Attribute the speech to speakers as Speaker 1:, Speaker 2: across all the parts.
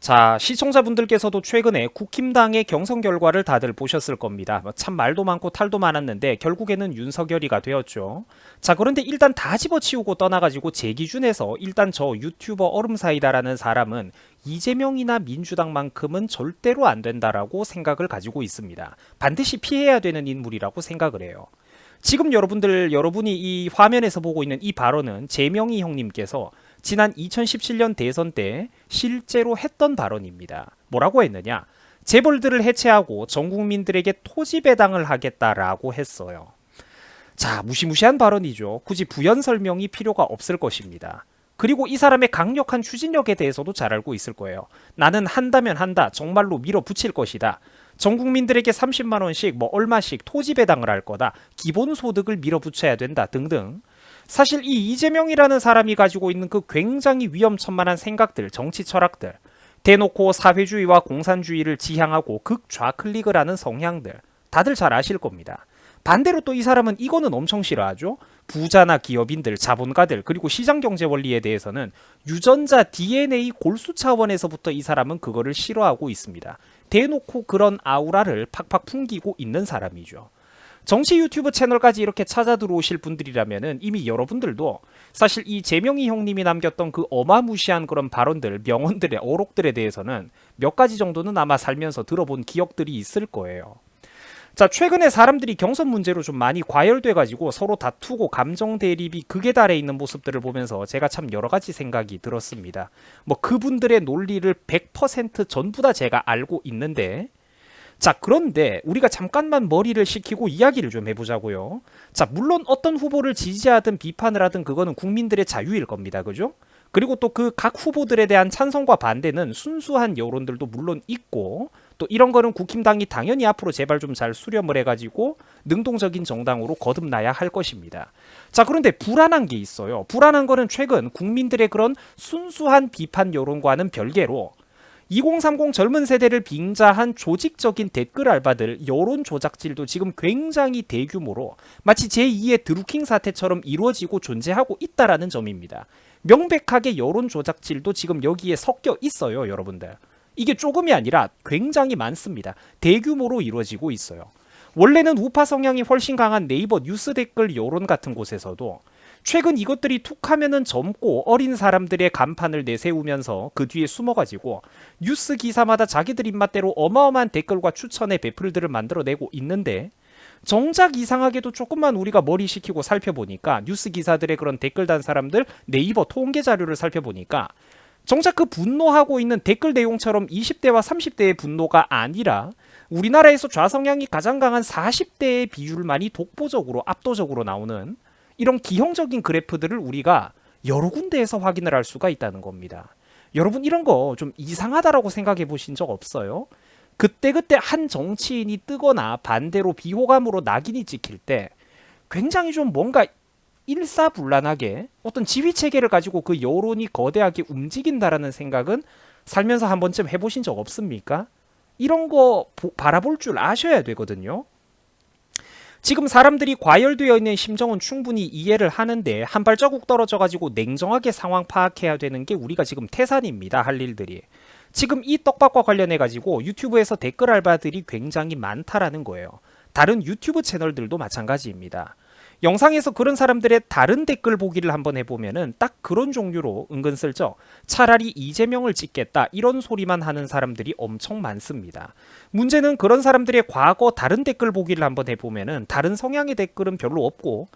Speaker 1: 자, 시청자분들께서도 최근에 국힘당의 경선 결과를 다들 보셨을 겁니다. 참 말도 많고 탈도 많았는데 결국에는 윤석열이가 되었죠. 자, 그런데 일단 다 집어치우고 떠나가지고 제 기준에서 일단 저 유튜버 얼음사이다라는 사람은 이재명이나 민주당만큼은 절대로 안 된다라고 생각을 가지고 있습니다. 반드시 피해야 되는 인물이라고 생각을 해요. 지금 여러분이 이 화면에서 보고 있는 이 발언은 재명희 형님께서 지난 2017년 대선 때 실제로 했던 발언입니다. 뭐라고 했느냐? 재벌들을 해체하고 전 국민들에게 토지 배당을 하겠다라고 했어요. 자, 무시무시한 발언이죠. 굳이 부연 설명이 필요가 없을 것입니다. 그리고 이 사람의 강력한 추진력에 대해서도 잘 알고 있을 거예요. 나는 한다면 한다. 정말로 밀어붙일 것이다. 전 국민들에게 30만 원씩 뭐 얼마씩 토지 배당을 할 거다. 기본소득을 밀어붙여야 된다. 등등. 사실 이 이재명이라는 사람이 가지고 있는 그 굉장히 위험천만한 생각들, 정치 철학들, 대놓고 사회주의와 공산주의를 지향하고 극좌클릭을 하는 성향들, 다들 잘 아실 겁니다. 반대로 또 이 사람은 이거는 엄청 싫어하죠. 부자나 기업인들, 자본가들, 그리고 시장경제 원리에 대해서는 유전자 DNA 골수 차원에서부터 이 사람은 그거를 싫어하고 있습니다. 대놓고 그런 아우라를 팍팍 풍기고 있는 사람이죠. 정치 유튜브 채널까지 이렇게 찾아 들어오실 분들이라면은 이미 여러분들도 사실 이 재명희 형님이 남겼던 그 어마무시한 그런 발언들, 명언들의 어록들에 대해서는 몇 가지 정도는 아마 살면서 들어본 기억들이 있을 거예요. 자, 최근에 사람들이 경선 문제로 좀 많이 과열돼가지고 서로 다투고 감정 대립이 극에 달해 있는 모습들을 보면서 제가 참 여러 가지 생각이 들었습니다. 뭐 그분들의 논리를 100% 전부 다 제가 알고 있는데, 자, 그런데 우리가 잠깐만 머리를 식히고 이야기를 좀 해보자고요. 자, 물론 어떤 후보를 지지하든 비판을 하든 그거는 국민들의 자유일 겁니다. 그죠? 그리고 또 그 각 후보들에 대한 찬성과 반대는 순수한 여론들도 물론 있고, 또 이런 거는 국힘당이 당연히 앞으로 제발 좀 잘 수렴을 해가지고 능동적인 정당으로 거듭나야 할 것입니다. 자, 그런데 불안한 게 있어요. 불안한 거는 최근 국민들의 그런 순수한 비판 여론과는 별개로 2030 젊은 세대를 빙자한 조직적인 댓글 알바들, 여론 조작질도 지금 굉장히 대규모로 마치 제2의 드루킹 사태처럼 이루어지고 존재하고 있다라는 점입니다. 명백하게 여론 조작질도 지금 여기에 섞여 있어요, 여러분들. 이게 조금이 아니라 굉장히 많습니다. 대규모로 이루어지고 있어요. 원래는 우파 성향이 훨씬 강한 네이버 뉴스 댓글 여론 같은 곳에서도 최근 이것들이 툭 하면은 젊고 어린 사람들의 간판을 내세우면서 그 뒤에 숨어가지고 뉴스 기사마다 자기들 입맛대로 어마어마한 댓글과 추천의 배풀들을 만들어내고 있는데, 정작 이상하게도 조금만 우리가 머리 식히고 살펴보니까 뉴스 기사들의 그런 댓글 단 사람들 네이버 통계 자료를 살펴보니까 정작 그 분노하고 있는 댓글 내용처럼 20대와 30대의 분노가 아니라 우리나라에서 좌성향이 가장 강한 40대의 비율만이 독보적으로 압도적으로 나오는 이런 기형적인 그래프들을 우리가 여러 군데에서 확인을 할 수가 있다는 겁니다. 여러분, 이런 거 좀 이상하다라고 생각해 보신 적 없어요? 그때그때 한 정치인이 뜨거나 반대로 비호감으로 낙인이 찍힐 때 굉장히 좀 뭔가 일사불란하게 어떤 지휘체계를 가지고 그 여론이 거대하게 움직인다라는 생각은 살면서 한 번쯤 해보신 적 없습니까? 이런 거 바라볼 줄 아셔야 되거든요. 지금 사람들이 과열되어 있는 심정은 충분히 이해를 하는데 한 발자국 떨어져가지고 냉정하게 상황 파악해야 되는 게 우리가 지금 태산입니다. 할 일들이. 지금 이 떡밥과 관련해가지고 유튜브에서 댓글 알바들이 굉장히 많다라는 거예요. 다른 유튜브 채널들도 마찬가지입니다. 영상에서 그런 사람들의 다른 댓글 보기를 한번 해보면은 딱 그런 종류로 은근슬쩍 차라리 이재명을 찍겠다 이런 소리만 하는 사람들이 엄청 많습니다. 문제는 그런 사람들의 과거 다른 댓글 보기를 한번 해보면은 다른 성향의 댓글은 별로 없고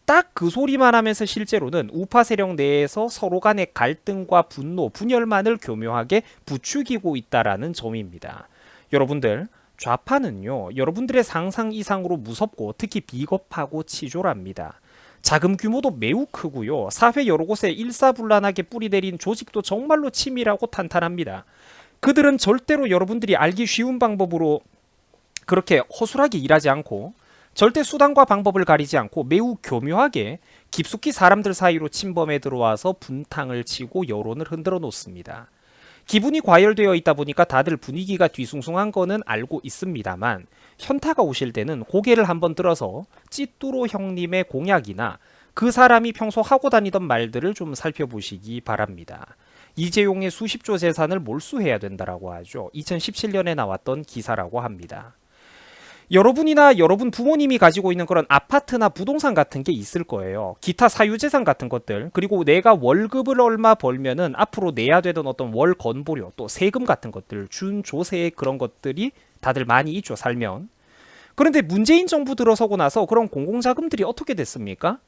Speaker 1: 딱 그 소리만 하면서 실제로는 우파 세력 내에서 서로 간의 갈등과 분노, 분열만을 교묘하게 부추기고 있다라는 점입니다. 여러분들, 좌파는요, 여러분들의 상상 이상으로 무섭고 특히 비겁하고 치졸합니다. 자금 규모도 매우 크고요. 사회 여러 곳에 일사불란하게 뿌리내린 조직도 정말로 치밀하고 탄탄합니다. 그들은 절대로 여러분들이 알기 쉬운 방법으로 그렇게 허술하게 일하지 않고 절대 수단과 방법을 가리지 않고 매우 교묘하게 깊숙이 사람들 사이로 침범해 들어와서 분탕을 치고 여론을 흔들어 놓습니다. 기분이 과열되어 있다 보니까 다들 분위기가 뒤숭숭한 거는 알고 있습니다만 현타가 오실 때는 고개를 한번 들어서 찌뚜로 형님의 공약이나 그 사람이 평소 하고 다니던 말들을 좀 살펴보시기 바랍니다. 이재용의 수십조 재산을 몰수해야 된다라고 하죠. 2017년에 나왔던 기사라고 합니다. 여러분이나 여러분 부모님이 가지고 있는 그런 아파트나 부동산 같은 게 있을 거예요. 기타 사유재산 같은 것들, 그리고 내가 월급을 얼마 벌면은 앞으로 내야 되던 어떤 월 건보료, 또 세금 같은 것들, 준조세 그런 것들이 다들 많이 있죠, 살면. 그런데 문재인 정부 들어서고 나서 그런 공공자금들이 어떻게 됐습니까?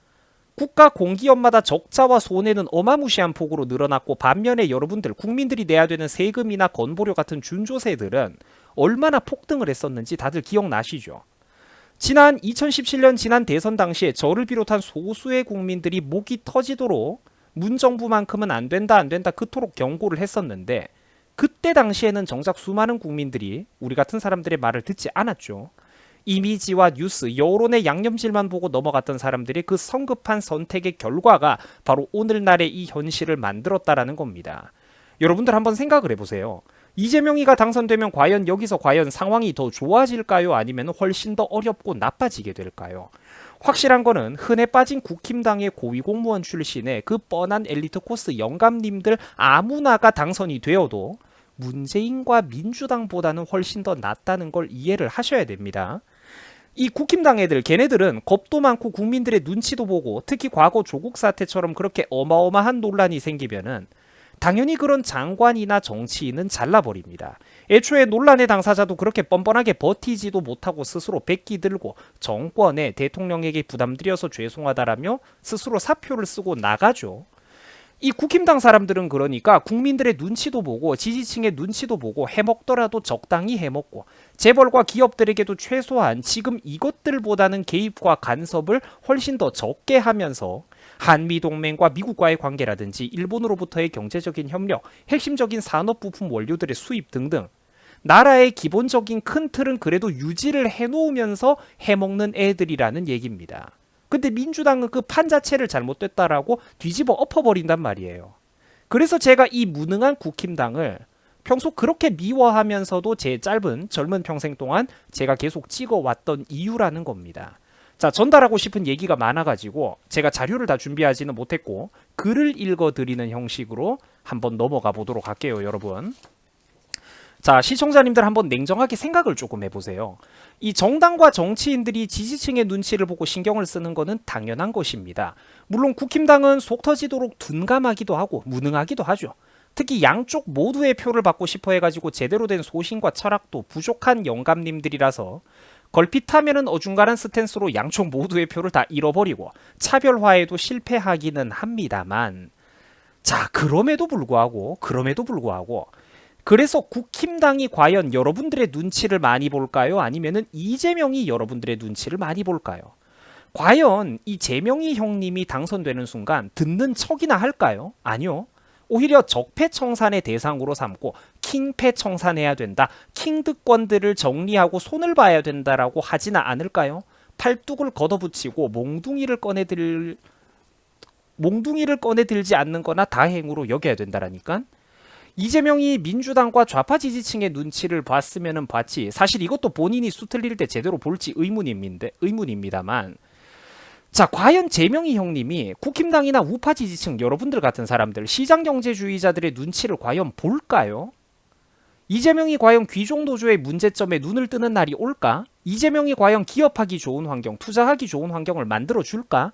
Speaker 1: 국가 공기업마다 적자와 손해는 어마무시한 폭으로 늘어났고, 반면에 여러분들 국민들이 내야 되는 세금이나 건보료 같은 준조세들은 얼마나 폭등을 했었는지 다들 기억나시죠? 지난 2017년 지난 대선 당시에 저를 비롯한 소수의 국민들이 목이 터지도록 문정부만큼은 안 된다 그토록 경고를 했었는데, 그때 당시에는 정작 수많은 국민들이 우리 같은 사람들의 말을 듣지 않았죠. 이미지와 뉴스, 여론의 양념질만 보고 넘어갔던 사람들이 그 성급한 선택의 결과가 바로 오늘날의 이 현실을 만들었다라는 겁니다. 여러분들 한번 생각을 해보세요. 이재명이가 당선되면 여기서 과연 상황이 더 좋아질까요? 아니면 훨씬 더 어렵고 나빠지게 될까요? 확실한 거는 흔해 빠진 국힘당의 고위공무원 출신의 그 뻔한 엘리트 코스 영감님들 아무나가 당선이 되어도 문재인과 민주당보다는 훨씬 더 낫다는 걸 이해를 하셔야 됩니다. 이 국힘당 애들, 걔네들은 겁도 많고 국민들의 눈치도 보고, 특히 과거 조국 사태처럼 그렇게 어마어마한 논란이 생기면은 당연히 그런 장관이나 정치인은 잘라버립니다. 애초에 논란의 당사자도 그렇게 뻔뻔하게 버티지도 못하고 스스로 백기 들고 정권에, 대통령에게 부담드려서 죄송하다라며 스스로 사표를 쓰고 나가죠. 이 국힘당 사람들은 그러니까 국민들의 눈치도 보고 지지층의 눈치도 보고 해먹더라도 적당히 해먹고, 재벌과 기업들에게도 최소한 지금 이것들보다는 개입과 간섭을 훨씬 더 적게 하면서 한미동맹과 미국과의 관계라든지 일본으로부터의 경제적인 협력, 핵심적인 산업 부품 원료들의 수입 등등 나라의 기본적인 큰 틀은 그래도 유지를 해놓으면서 해먹는 애들이라는 얘기입니다. 근데 민주당은 그 판 자체를 잘못됐다라고 뒤집어 엎어버린단 말이에요. 그래서 제가 이 무능한 국힘당을 평소 그렇게 미워하면서도 제 짧은 젊은 평생 동안 제가 계속 찍어왔던 이유라는 겁니다. 자, 전달하고 싶은 얘기가 많아가지고 제가 자료를 다 준비하지는 못했고 글을 읽어드리는 형식으로 한번 넘어가 보도록 할게요, 여러분. 자, 시청자님들 한번 냉정하게 생각을 조금 해보세요. 이 정당과 정치인들이 지지층의 눈치를 보고 신경을 쓰는 것은 당연한 것입니다. 물론 국힘당은 속 터지도록 둔감하기도 하고 무능하기도 하죠. 특히 양쪽 모두의 표를 받고 싶어 해가지고 제대로 된 소신과 철학도 부족한 영감님들이라서 걸핏하면은 어중간한 스탠스로 양쪽 모두의 표를 다 잃어버리고 차별화에도 실패하기는 합니다만, 자, 그럼에도 불구하고 그래서 국힘당이 과연 여러분들의 눈치를 많이 볼까요? 아니면은 이재명이 여러분들의 눈치를 많이 볼까요? 과연 이 재명이 형님이 당선되는 순간 듣는 척이나 할까요? 아니요. 오히려 적폐청산의 대상으로 삼고 킹패청산해야 된다, 킹득권들을 정리하고 손을 봐야 된다라고 하지는 않을까요? 팔뚝을 걷어붙이고 몽둥이를 꺼내들지 않는 거나 다행으로 여겨야 된다라니까. 이재명이 민주당과 좌파 지지층의 눈치를 봤으면은 봤지, 사실 이것도 본인이 수틀릴 때 제대로 볼지 의문입니다만, 자, 과연 재명이 형님이 국힘당이나 우파 지지층 여러분들 같은 사람들, 시장경제주의자들의 눈치를 과연 볼까요? 이재명이 과연 귀족노조의 문제점에 눈을 뜨는 날이 올까? 이재명이 과연 기업하기 좋은 환경, 투자하기 좋은 환경을 만들어줄까?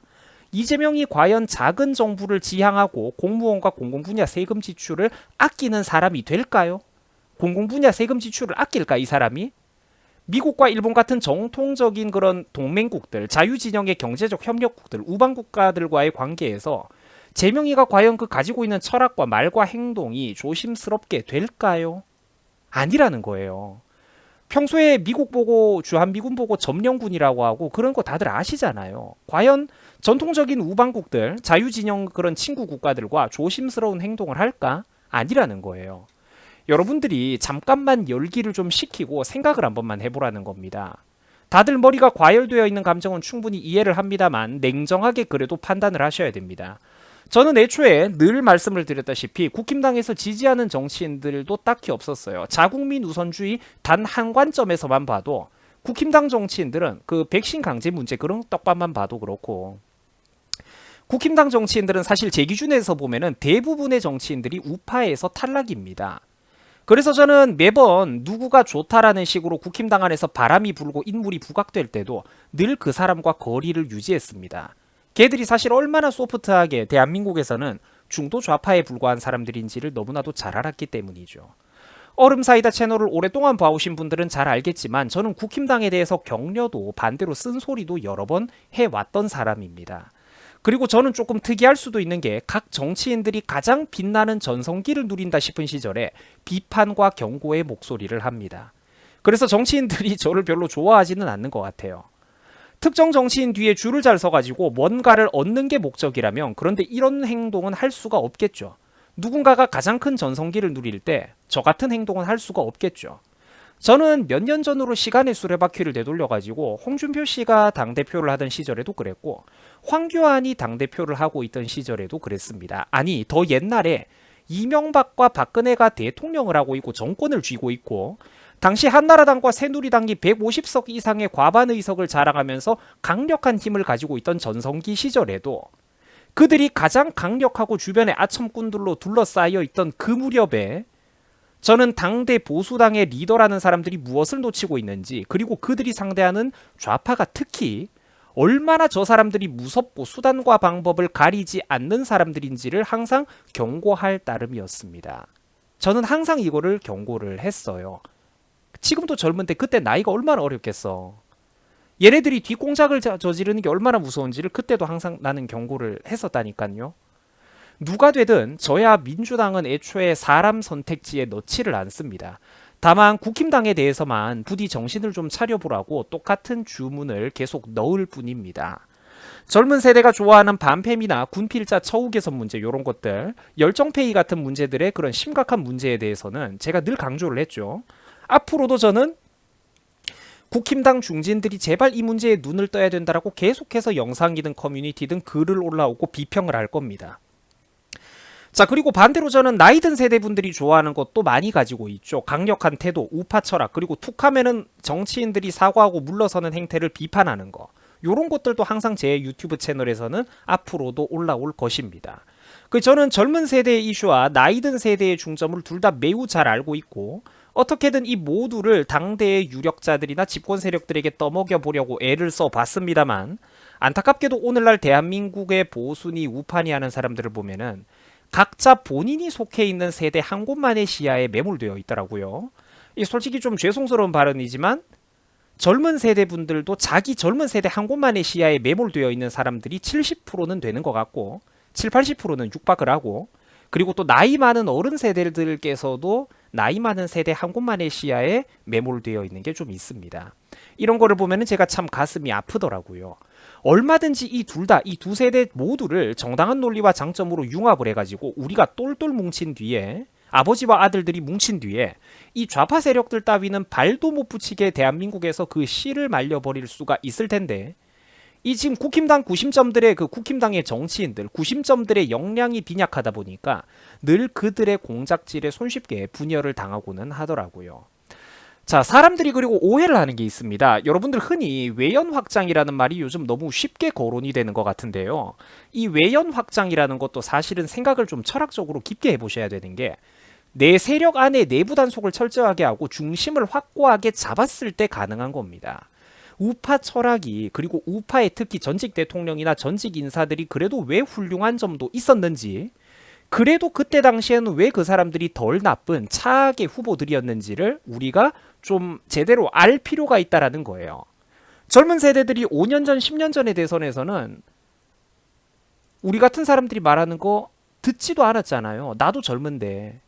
Speaker 1: 이재명이 과연 작은 정부를 지향하고 공무원과 공공분야 세금 지출을 아끼는 사람이 될까요? 공공분야 세금 지출을 아낄까, 이 사람이? 미국과 일본 같은 정통적인 그런 동맹국들, 자유진영의 경제적 협력국들, 우방국가들과의 관계에서 재명이가 과연 그 가지고 있는 철학과 말과 행동이 조심스럽게 될까요? 아니라는 거예요. 평소에 미국 보고, 주한미군 보고 점령군이라고 하고 그런 거 다들 아시잖아요. 과연 전통적인 우방국들, 자유진영 그런 친구 국가들과 조심스러운 행동을 할까? 아니라는 거예요. 여러분들이 잠깐만 열기를 좀 식히고 생각을 한 번만 해보라는 겁니다. 다들 머리가 과열되어 있는 감정은 충분히 이해를 합니다만 냉정하게 그래도 판단을 하셔야 됩니다. 저는 애초에 늘 말씀을 드렸다시피 국힘당에서 지지하는 정치인들도 딱히 없었어요. 자국민 우선주의 단 한 관점에서만 봐도 국힘당 정치인들은 그 백신 강제 문제 그런 떡밥만 봐도 그렇고, 국힘당 정치인들은 사실 제 기준에서 보면은 대부분의 정치인들이 우파에서 탈락입니다. 그래서 저는 매번 누구가 좋다라는 식으로 국힘당 안에서 바람이 불고 인물이 부각될 때도 늘 그 사람과 거리를 유지했습니다. 걔들이 사실 얼마나 소프트하게 대한민국에서는 중도 좌파에 불과한 사람들인지를 너무나도 잘 알았기 때문이죠. 얼음사이다 채널을 오랫동안 봐오신 분들은 잘 알겠지만 저는 국힘당에 대해서 격려도 반대로 쓴소리도 여러 번 해왔던 사람입니다. 그리고 저는 조금 특이할 수도 있는 게 각 정치인들이 가장 빛나는 전성기를 누린다 싶은 시절에 비판과 경고의 목소리를 합니다. 그래서 정치인들이 저를 별로 좋아하지는 않는 것 같아요. 특정 정치인 뒤에 줄을 잘 서가지고 뭔가를 얻는 게 목적이라면 그런데 이런 행동은 할 수가 없겠죠. 누군가가 가장 큰 전성기를 누릴 때 저 같은 행동은 할 수가 없겠죠. 저는 몇 년 전으로 시간의 수레바퀴를 되돌려가지고 홍준표 씨가 당대표를 하던 시절에도 그랬고 황교안이 당대표를 하고 있던 시절에도 그랬습니다. 아니 더 옛날에 이명박과 박근혜가 대통령을 하고 있고 정권을 쥐고 있고 당시 한나라당과 새누리당이 150석 이상의 과반 의석을 자랑하면서 강력한 힘을 가지고 있던 전성기 시절에도 그들이 가장 강력하고 주변에 아첨꾼들로 둘러싸여 있던 그 무렵에 저는 당대 보수당의 리더라는 사람들이 무엇을 놓치고 있는지 그리고 그들이 상대하는 좌파가 특히 얼마나 저 사람들이 무섭고 수단과 방법을 가리지 않는 사람들인지를 항상 경고할 따름이었습니다. 저는 항상 이거를 경고를 했어요. 지금도 젊은데 그때 나이가 얼마나 어렸겠어. 얘네들이 뒷공작을 저지르는 게 얼마나 무서운지를 그때도 항상 나는 경고를 했었다니까요. 누가 되든 저야 민주당은 애초에 사람 선택지에 넣지를 않습니다. 다만 국힘당에 대해서만 부디 정신을 좀 차려보라고 똑같은 주문을 계속 넣을 뿐입니다. 젊은 세대가 좋아하는 반팸이나 군필자 처우 개선 문제 이런 것들, 열정페이 같은 문제들의 그런 심각한 문제에 대해서는 제가 늘 강조를 했죠. 앞으로도 저는 국힘당 중진들이 제발 이 문제에 눈을 떠야 된다라고 계속해서 영상이든 커뮤니티든 글을 올라오고 비평을 할 겁니다. 자, 그리고 반대로 저는 나이 든 세대분들이 좋아하는 것도 많이 가지고 있죠. 강력한 태도, 우파 철학, 그리고 툭하면은 정치인들이 사과하고 물러서는 행태를 비판하는 거. 요런 것들도 항상 제 유튜브 채널에서는 앞으로도 올라올 것입니다. 저는 젊은 세대의 이슈와 나이 든 세대의 중점을 둘 다 매우 잘 알고 있고 어떻게든 이 모두를 당대의 유력자들이나 집권 세력들에게 떠먹여 보려고 애를 써봤습니다만 안타깝게도 오늘날 대한민국의 보수니 우파니 하는 사람들을 보면은 각자 본인이 속해 있는 세대 한 곳만의 시야에 매몰되어 있더라고요. 이 솔직히 좀 죄송스러운 발언이지만 젊은 세대분들도 자기 젊은 세대 한 곳만의 시야에 매몰되어 있는 사람들이 70%는 되는 것 같고 7, 80%는 육박을 하고 그리고 또 나이 많은 어른 세대들께서도 나이 많은 세대 한 곳만의 시야에 매몰되어 있는 게 좀 있습니다. 이런 거를 보면은 제가 참 가슴이 아프더라고요. 얼마든지 이 두 세대 모두를 정당한 논리와 장점으로 융합을 해가지고 우리가 똘똘 뭉친 뒤에 아버지와 아들들이 뭉친 뒤에 이 좌파 세력들 따위는 발도 못 붙이게 대한민국에서 그 씨를 말려버릴 수가 있을 텐데 이 지금 국힘당 구심점들의 그 국힘당의 정치인들 구심점들의 역량이 빈약하다 보니까 늘 그들의 공작질에 손쉽게 분열을 당하고는 하더라고요. 자, 사람들이 그리고 오해를 하는 게 있습니다. 여러분들 흔히 외연 확장이라는 말이 요즘 너무 쉽게 거론이 되는 것 같은데요. 이 외연 확장이라는 것도 사실은 생각을 좀 철학적으로 깊게 해보셔야 되는 게 내 세력 안에 내부 단속을 철저하게 하고 중심을 확고하게 잡았을 때 가능한 겁니다. 우파 철학이 그리고 우파의 특히 전직 대통령이나 전직 인사들이 그래도 왜 훌륭한 점도 있었는지 그래도 그때 당시에는 왜 그 사람들이 덜 나쁜 차악의 후보들이었는지를 우리가 좀 제대로 알 필요가 있다라는 거예요. 젊은 세대들이 5년 전, 10년 전의 대선에서는 우리 같은 사람들이 말하는 거 듣지도 않았잖아요. 나도 젊은데.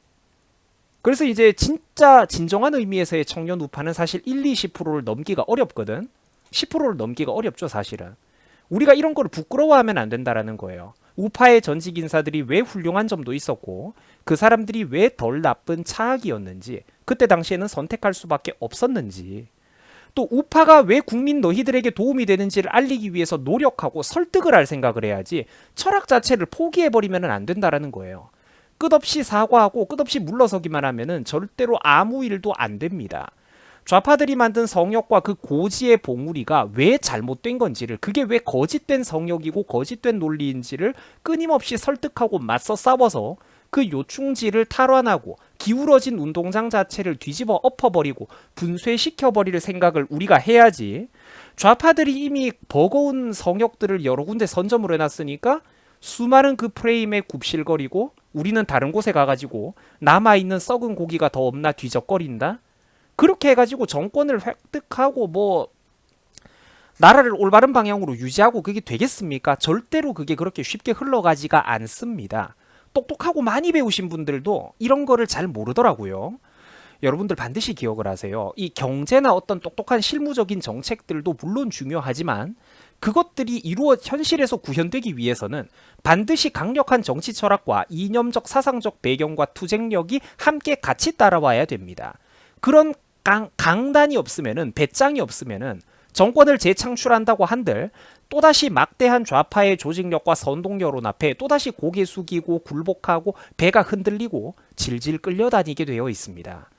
Speaker 1: 그래서 이제 진짜 진정한 의미에서의 청년 우파는 사실 1, 20%를 넘기가 어렵거든. 10%를 넘기가 어렵죠, 사실은. 우리가 이런 걸 부끄러워하면 안 된다라는 거예요. 우파의 전직 인사들이 왜 훌륭한 점도 있었고 그 사람들이 왜 덜 나쁜 차악이었는지 그때 당시에는 선택할 수밖에 없었는지 또 우파가 왜 국민 너희들에게 도움이 되는지를 알리기 위해서 노력하고 설득을 할 생각을 해야지 철학 자체를 포기해버리면 안 된다라는 거예요. 끝없이 사과하고 끝없이 물러서기만 하면은 절대로 아무 일도 안 됩니다. 좌파들이 만든 성역과 그 고지의 봉우리가 왜 잘못된 건지를, 그게 왜 거짓된 성역이고 거짓된 논리인지를 끊임없이 설득하고 맞서 싸워서 그 요충지를 탈환하고 기울어진 운동장 자체를 뒤집어 엎어버리고 분쇄시켜버릴 생각을 우리가 해야지. 좌파들이 이미 버거운 성역들을 여러 군데 선점을 해놨으니까 수많은 그 프레임에 굽실거리고 우리는 다른 곳에 가가지고 남아있는 썩은 고기가 더 없나 뒤적거린다. 그렇게 해가지고 정권을 획득하고 뭐 나라를 올바른 방향으로 유지하고 그게 되겠습니까? 절대로 그게 그렇게 쉽게 흘러가지가 않습니다. 똑똑하고 많이 배우신 분들도 이런 거를 잘 모르더라고요. 여러분들 반드시 기억을 하세요. 이 경제나 어떤 똑똑한 실무적인 정책들도 물론 중요하지만 그것들이 현실에서 구현되기 위해서는 반드시 강력한 정치 철학과 이념적 사상적 배경과 투쟁력이 함께 같이 따라와야 됩니다. 그런 강단이 없으면은, 배짱이 없으면은 정권을 재창출한다고 한들 또다시 막대한 좌파의 조직력과 선동여론 앞에 또다시 고개 숙이고 굴복하고 배가 흔들리고 질질 끌려다니게 되어 있습니다.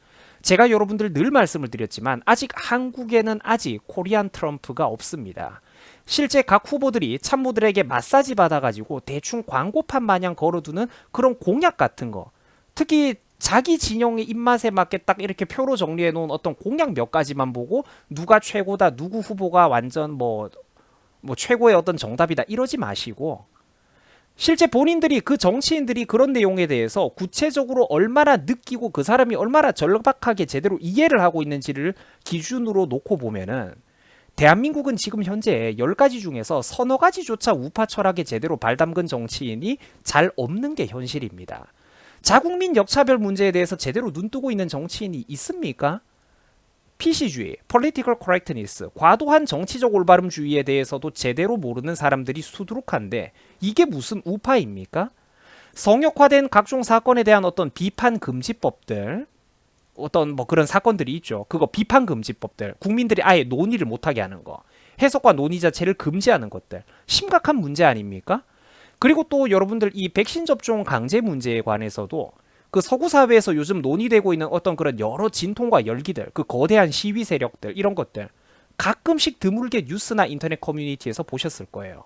Speaker 1: 제가 여러분들 늘 말씀을 드렸지만 아직 한국에는 아직 코리안 트럼프가 없습니다. 실제 각 후보들이 참모들에게 마사지 받아가지고 대충 광고판 마냥 걸어두는 그런 공약 같은 거, 특히 자기 진영의 입맛에 맞게 딱 이렇게 표로 정리해 놓은 어떤 공약 몇 가지만 보고 누가 최고다, 누구 후보가 완전 뭐 최고의 어떤 정답이다 이러지 마시고, 실제 본인들이, 그 정치인들이 그런 내용에 대해서 구체적으로 얼마나 느끼고 그 사람이 얼마나 절박하게 제대로 이해를 하고 있는지를 기준으로 놓고 보면은 대한민국은 지금 현재 10가지 중에서 서너 가지조차 우파 철학에 제대로 발담근 정치인이 잘 없는 게 현실입니다. 자국민 역차별 문제에 대해서 제대로 눈뜨고 있는 정치인이 있습니까? PC주의, Political Correctness, 과도한 정치적 올바름주의에 대해서도 제대로 모르는 사람들이 수두룩한데 이게 무슨 우파입니까? 성역화된 각종 사건에 대한 어떤 비판 금지법들, 어떤 뭐 그런 사건들이 있죠. 그거 비판 금지법들, 국민들이 아예 논의를 못하게 하는 거, 해석과 논의 자체를 금지하는 것들, 심각한 문제 아닙니까? 그리고 또 여러분들 이 백신 접종 강제 문제에 관해서도 그 서구 사회에서 요즘 논의되고 있는 어떤 그런 여러 진통과 열기들, 그 거대한 시위 세력들, 이런 것들 가끔씩 드물게 뉴스나 인터넷 커뮤니티에서 보셨을 거예요.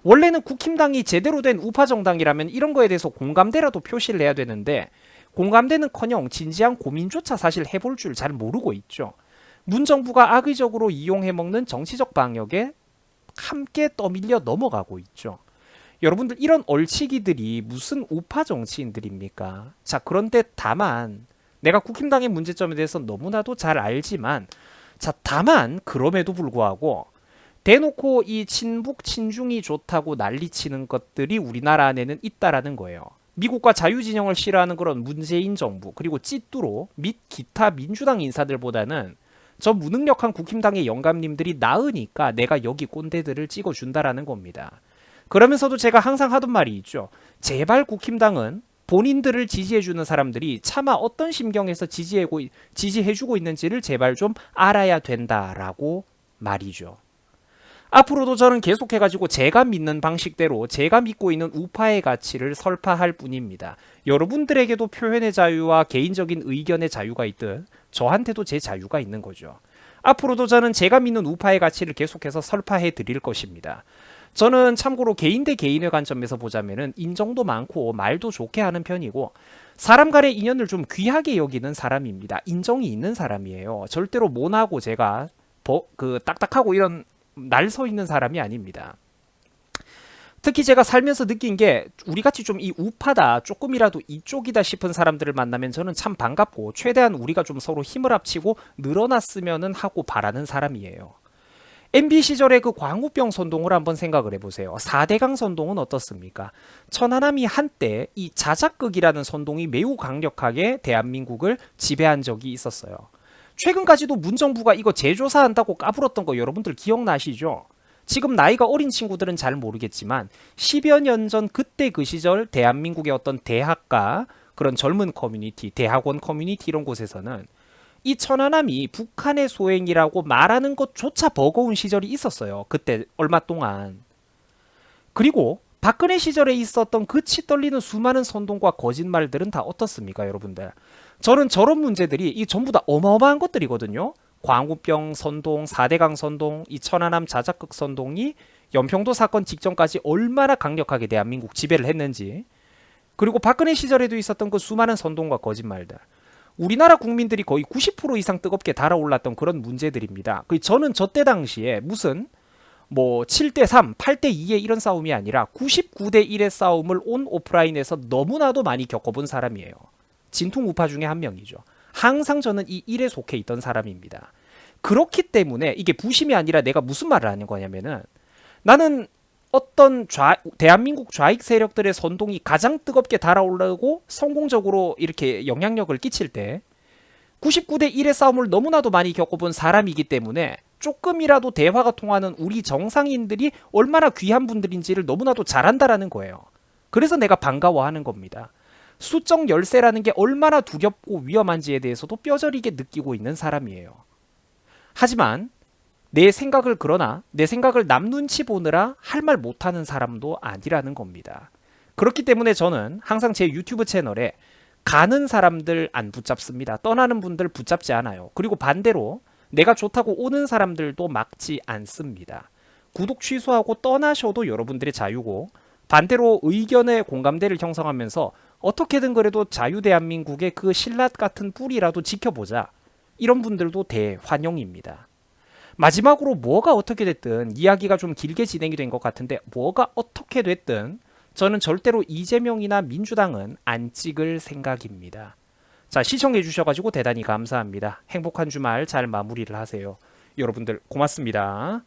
Speaker 1: 원래는 국힘당이 제대로 된 우파 정당이라면 이런 거에 대해서 공감대라도 표시를 해야 되는데 공감대는커녕 진지한 고민조차 사실 해볼 줄 잘 모르고 있죠. 문정부가 악의적으로 이용해먹는 정치적 방역에 함께 떠밀려 넘어가고 있죠. 여러분들 이런 얼치기들이 무슨 우파 정치인들입니까? 자, 그런데 다만 내가 국힘당의 문제점에 대해서 너무나도 잘 알지만, 자, 다만 그럼에도 불구하고 대놓고 이 친북 친중이 좋다고 난리치는 것들이 우리나라 안에는 있다라는 거예요. 미국과 자유진영을 싫어하는 그런 문재인 정부, 그리고 찌뚜로 및 기타 민주당 인사들보다는 저 무능력한 국힘당의 영감님들이 나으니까 내가 여기 꼰대들을 찍어준다라는 겁니다. 그러면서도 제가 항상 하던 말이 있죠. 제발 국힘당은 본인들을 지지해주는 사람들이 차마 어떤 심경에서 지지해주고 있는지를 제발 좀 알아야 된다라고 말이죠. 앞으로도 저는 계속해가지고 제가 믿는 방식대로 제가 믿고 있는 우파의 가치를 설파할 뿐입니다. 여러분들에게도 표현의 자유와 개인적인 의견의 자유가 있듯 저한테도 제 자유가 있는 거죠. 앞으로도 저는 제가 믿는 우파의 가치를 계속해서 설파해 드릴 것입니다. 저는 참고로 개인 대 개인의 관점에서 보자면은 인정도 많고 말도 좋게 하는 편이고 사람 간의 인연을 좀 귀하게 여기는 사람입니다. 인정이 있는 사람이에요. 절대로 모나고 제가 딱딱하고 이런 날 서 있는 사람이 아닙니다. 특히 제가 살면서 느낀 게 우리같이 좀 이 우파다, 조금이라도 이쪽이다 싶은 사람들을 만나면 저는 참 반갑고 최대한 우리가 좀 서로 힘을 합치고 늘어났으면 하고 바라는 사람이에요. MB 시절의 그 광우병 선동을 한번 생각을 해보세요. 4대강 선동은 어떻습니까? 천안함이 한때 이 자작극이라는 선동이 매우 강력하게 대한민국을 지배한 적이 있었어요. 최근까지도 문정부가 이거 재조사한다고 까불었던 거 여러분들 기억나시죠? 지금 나이가 어린 친구들은 잘 모르겠지만 10여 년 전 그때 그 시절 대한민국의 어떤 대학가, 그런 젊은 커뮤니티, 대학원 커뮤니티 이런 곳에서는 이 천안함이 북한의 소행이라고 말하는 것조차 버거운 시절이 있었어요. 그때 얼마 동안. 그리고 박근혜 시절에 있었던 그 치 떨리는 수많은 선동과 거짓말들은 다 어떻습니까, 여러분들? 저는 저런 문제들이 이 전부 다 어마어마한 것들이거든요. 광우병 선동, 4대강 선동, 이 천안함 자작극 선동이 연평도 사건 직전까지 얼마나 강력하게 대한민국 지배를 했는지, 그리고 박근혜 시절에도 있었던 그 수많은 선동과 거짓말들, 우리나라 국민들이 거의 90% 이상 뜨겁게 달아올랐던 그런 문제들입니다. 저는 저때 당시에 무슨 뭐 7대3, 8대2의 이런 싸움이 아니라 99대1의 싸움을 온 오프라인에서 너무나도 많이 겪어본 사람이에요. 진퉁 우파 중에 한 명이죠. 항상 저는 이 일에 속해 있던 사람입니다. 그렇기 때문에 이게 부심이 아니라 내가 무슨 말을 하는 거냐면은, 나는 어떤 대한민국 좌익 세력들의 선동이 가장 뜨겁게 달아오르고 성공적으로 이렇게 영향력을 끼칠 때 99대 1의 싸움을 너무나도 많이 겪어본 사람이기 때문에 조금이라도 대화가 통하는 우리 정상인들이 얼마나 귀한 분들인지를 너무나도 잘 안다라는 거예요. 그래서 내가 반가워하는 겁니다. 수적 열세라는 게 얼마나 두렵고 위험한지에 대해서도 뼈저리게 느끼고 있는 사람이에요. 하지만 그러나 내 생각을 남 눈치 보느라 할 말 못하는 사람도 아니라는 겁니다. 그렇기 때문에 저는 항상 제 유튜브 채널에 가는 사람들 안 붙잡습니다. 떠나는 분들 붙잡지 않아요. 그리고 반대로 내가 좋다고 오는 사람들도 막지 않습니다. 구독 취소하고 떠나셔도 여러분들의 자유고, 반대로 의견의 공감대를 형성하면서 어떻게든 그래도 자유대한민국의 그 신라 같은 뿌리라도 지켜보자, 이런 분들도 대환영입니다. 마지막으로 뭐가 어떻게 됐든, 이야기가 좀 길게 진행이 된 것 같은데 뭐가 어떻게 됐든 저는 절대로 이재명이나 민주당은 안 찍을 생각입니다. 자, 시청해 주셔가지고 대단히 감사합니다. 행복한 주말 잘 마무리를 하세요. 여러분들 고맙습니다.